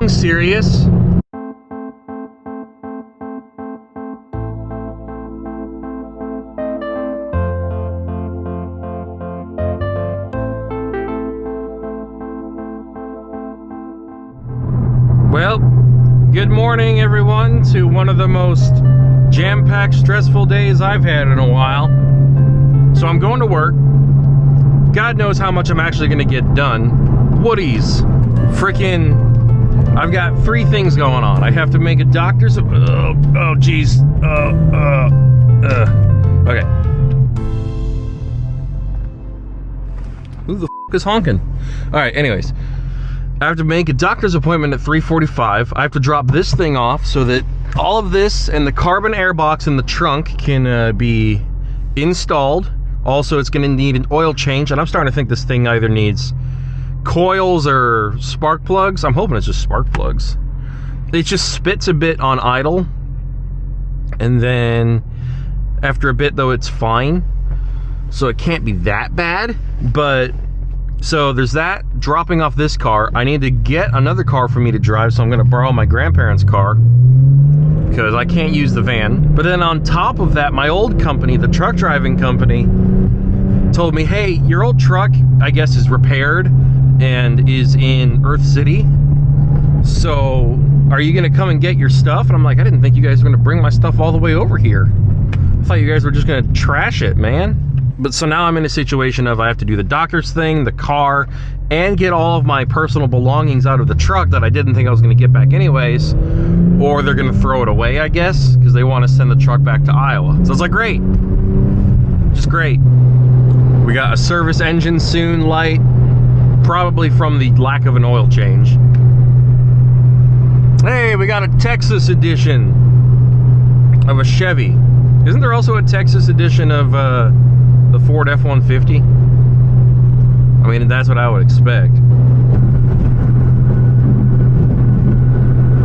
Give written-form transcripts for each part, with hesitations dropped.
serious? Well, good morning everyone to one of the most jam-packed, stressful days I've had in a while. So I'm going to work. God knows how much I'm actually going to get done. Woodies. Frickin', I've got 3 things going on. I have to make a doctor's... Oh, geez. Okay. Who the f*** is honking? Alright, anyways. I have to make a doctor's appointment at 3:45. I have to drop this thing off so that all of this and the carbon air box in the trunk can be installed. Also, it's going to need an oil change, and I'm starting to think this thing either needs coils or spark plugs. I'm hoping it's just spark plugs. It just spits a bit on idle, and then after a bit, though, it's fine. So it can't be that bad, but... So there's that, dropping off this car. I need to get another car for me to drive, so I'm going to borrow my grandparents' car because I can't use the van. But then on top of that, my old company, the truck driving company, told me, hey, your old truck, I guess, is repaired and is in Earth City. So are you going to come and get your stuff? And I'm like, I didn't think you guys were going to bring my stuff all the way over here. I thought you guys were just going to trash it, man. But so now I'm in a situation of I have to do the doctor's thing, the car, and get all of my personal belongings out of the truck that I didn't think I was going to get back anyways. Or they're going to throw it away, I guess, because they want to send the truck back to Iowa. So it's like, great. Just great. We got a service engine soon light, probably from the lack of an oil change. Hey, we got a Texas edition of a Chevy. Isn't there also a Texas edition of the Ford F-150? I mean, that's what I would expect.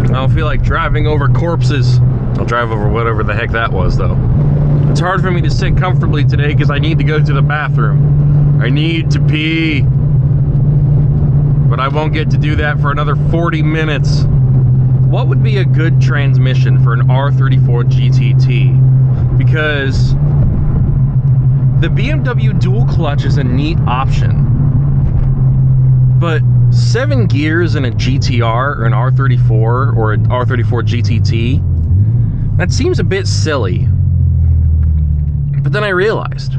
I don't feel like driving over corpses. I'll drive over whatever the heck that was, though. It's hard for me to sit comfortably today because I need to go to the bathroom. I need to pee. But I won't get to do that for another 40 minutes. What would be a good transmission for an R34 GTT? Because the BMW dual clutch is a neat option, but 7 gears in a GTR or an R34 or an R34 GTT, that seems a bit silly. But then I realized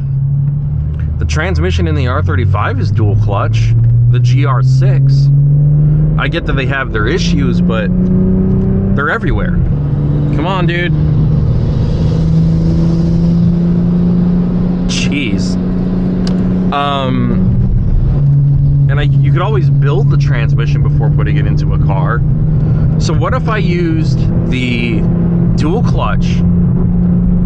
the transmission in the R35 is dual clutch, the GR6. I get that they have their issues, but they're everywhere. Come on, dude. Jeez. And you could always build the transmission before putting it into a car. So what if I used the dual clutch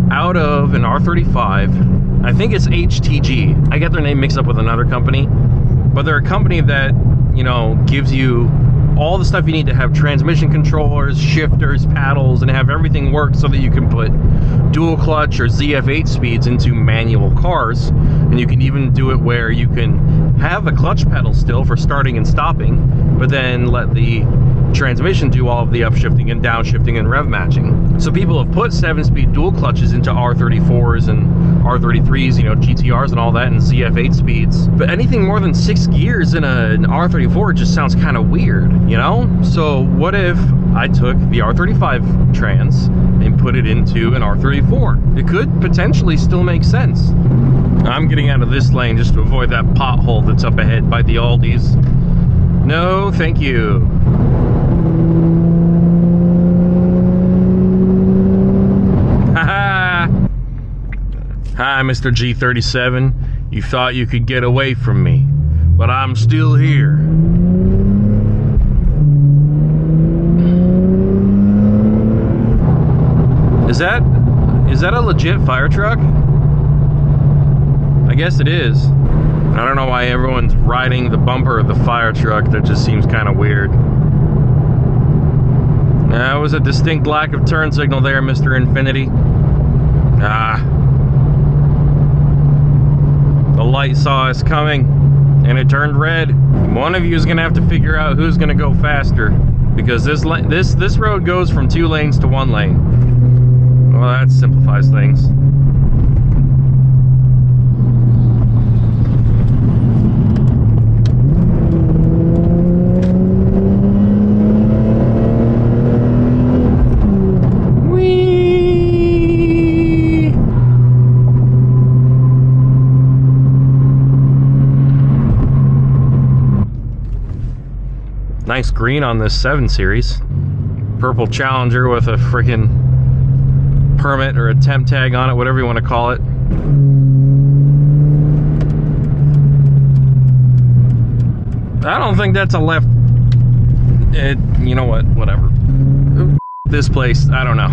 out of an R35? I think it's HTG. I get their name mixed up with another company, but they're a company that, you know, gives you all the stuff you need to have transmission controllers, shifters, paddles, and have everything work so that you can put dual clutch or ZF8 speeds into manual cars. And you can even do it where you can have a clutch pedal still for starting and stopping, but then let the transmission do all of the upshifting and downshifting and rev matching. So people have put 7-speed dual clutches into R34s and R33s, you know, GTRs and all that, and ZF8 speeds. But anything more than 6 gears in an R34 just sounds kind of weird, you know? So what if I took the R35 trans and put it into an R34? It could potentially still make sense. I'm getting out of this lane just to avoid that pothole that's up ahead by the Aldis. No, thank you. Haha. Hi, Mr. G37. You thought you could get away from me, but I'm still here. Is that a legit fire truck? I guess it is. I don't know why everyone's riding the bumper of the fire truck. That just seems kind of weird. That was a distinct lack of turn signal there, Mr. Infinity. The light saw us coming, and it turned red. One of you is gonna have to figure out who's gonna go faster. because this road goes from 2 lanes to 1 lane. Well, that simplifies things. Nice green on this 7 Series. Purple Challenger with a freaking permit or a temp tag on it, whatever you want to call it. I don't think that's a left. You know what? Whatever. This place, I don't know.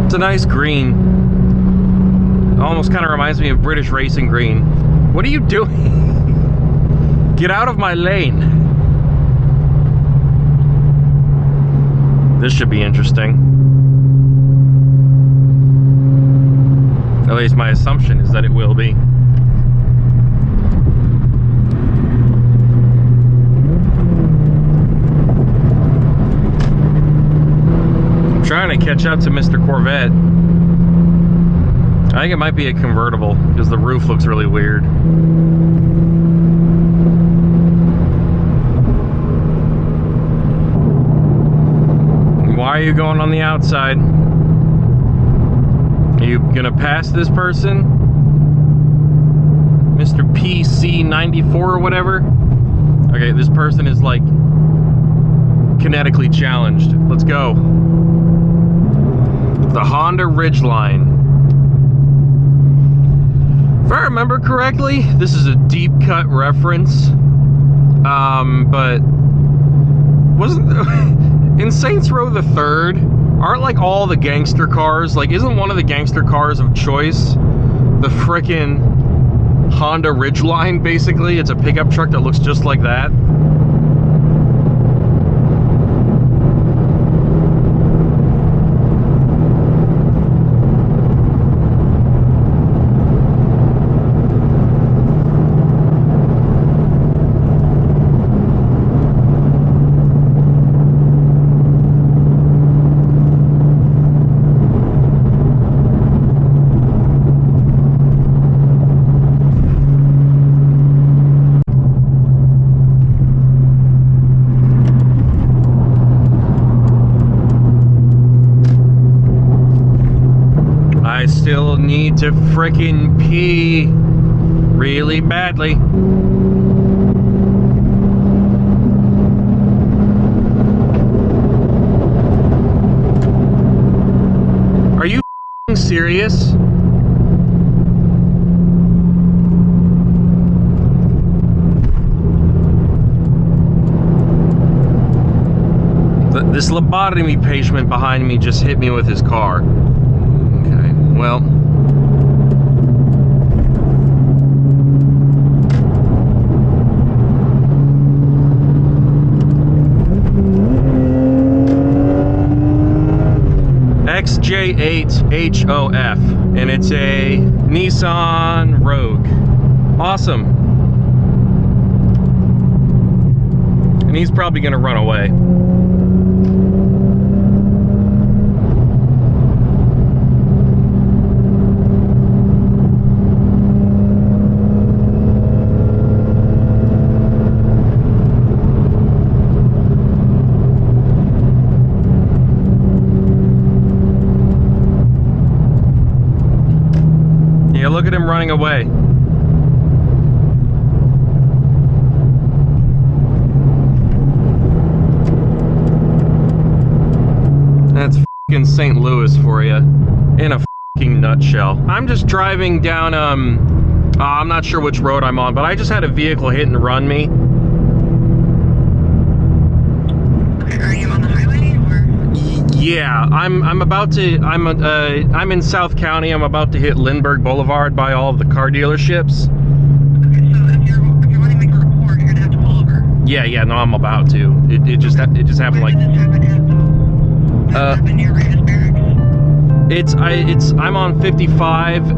It's a nice green. Almost kind of reminds me of British racing green. What are you doing? Get out of my lane. This should be interesting. At least my assumption is that it will be. Trying to catch up to Mr. Corvette. I think it might be a convertible because the roof looks really weird. Why are you going on the outside? Are you gonna pass this person? Mr. PC94 or whatever? Okay, this person is like kinetically challenged. Let's go. The Honda Ridgeline. If I remember correctly, this is a deep cut reference. But wasn't in Saints Row the 3rd, aren't like all the gangster cars, like isn't one of the gangster cars of choice the frickin' Honda Ridgeline, basically? It's a pickup truck that looks just like that. Still need to frickin' pee really badly. Are you serious? This lobotomy patient behind me just hit me with his car. Okay, well. XJ8HOF, and it's a Nissan Rogue. Awesome. And he's probably gonna run away. Look at him running away. That's f***ing St. Louis for you, in a f***ing nutshell. I'm just driving down, I'm not sure which road I'm on, but I just had a vehicle hit and run me. Are you on the highway or? Yeah, I'm in South County. I'm about to hit Lindbergh Boulevard by all of the car dealerships. Okay, so if you're wanting to make a report, you're gonna have to pull over. Yeah, no, I'm about to. It just happened like. When did this happen at? Happened near Raiders Barracks? I'm on 55.